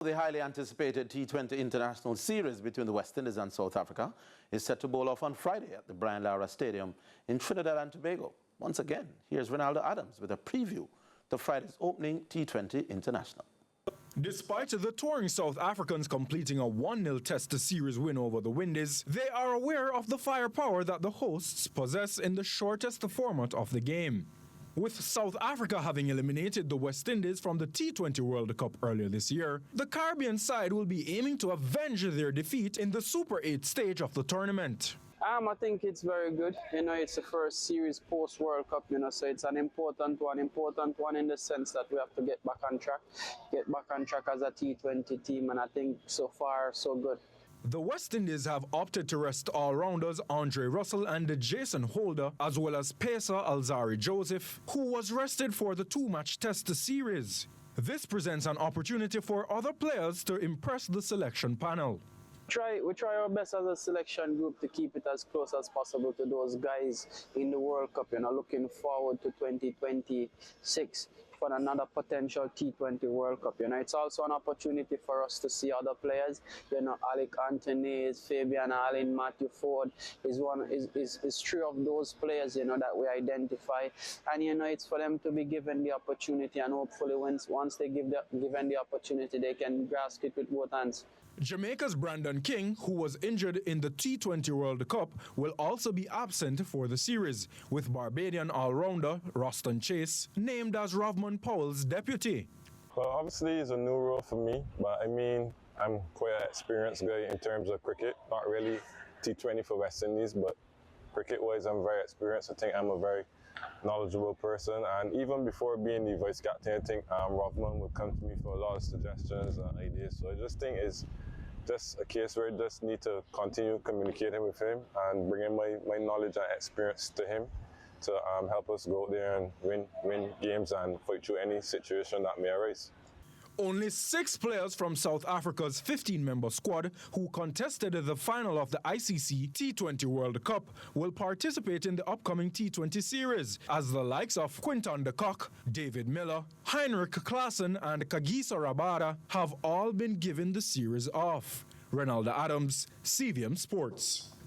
The highly anticipated T20 International Series between the West Indies and South Africa is set to bowl off on Friday at the Brian Lara Stadium in Trinidad and Tobago. Once again, here's Ronaldo Adams with a preview of Friday's opening T20 International. Despite the touring South Africans completing a 1-0 Test series win over the Windies, they are aware of the firepower that the hosts possess in the shortest format of the game. With South Africa having eliminated the West Indies from the T20 World Cup earlier this year, the Caribbean side will be aiming to avenge their defeat in the Super 8 stage of the tournament. I think it's very good. It's the first series post-World Cup, so it's an important one in the sense that we have to get back on track as a T20 team, and I think so far, so good. The West Indies have opted to rest all-rounders Andre Russell and Jason Holder, as well as pacer Alzarri Joseph, who was rested for the 2-match Test series. This presents an opportunity for other players to impress the selection panel. We try our best as a selection group to keep it as close as possible to those guys in the World Cup, looking forward to 2026 for another potential T20 World Cup. It's also an opportunity for us to see other players. Alec Anthony, Fabian Allen, Matthew Ford is three of those players, that we identify. And, it's for them to be given the opportunity, and hopefully once they given the opportunity, they can grasp it with both hands. Jamaica's Brandon King, who was injured in the T20 World Cup, will also be absent for the series, with Barbadian all-rounder Roston Chase named as Rovman Powell's deputy. Well, obviously it's a new role for me, but I'm quite an experienced guy in terms of cricket. Not really T20 for West Indies, but cricket-wise I'm very experienced. I think I'm a very knowledgeable person, and even before being the vice captain, I think Rovman would come to me for a lot of suggestions and ideas. So I just think it's just a case where I just need to continue communicating with him and bringing my knowledge and experience to him to help us go out there and win games and fight through any situation that may arise. Only 6 players from South Africa's 15-member squad who contested the final of the ICC T20 World Cup will participate in the upcoming T20 series, as the likes of Quinton de Kock, David Miller, Heinrich Klaassen and Kagiso Rabada have all been given the series off. Ronaldo Adams, CVM Sports.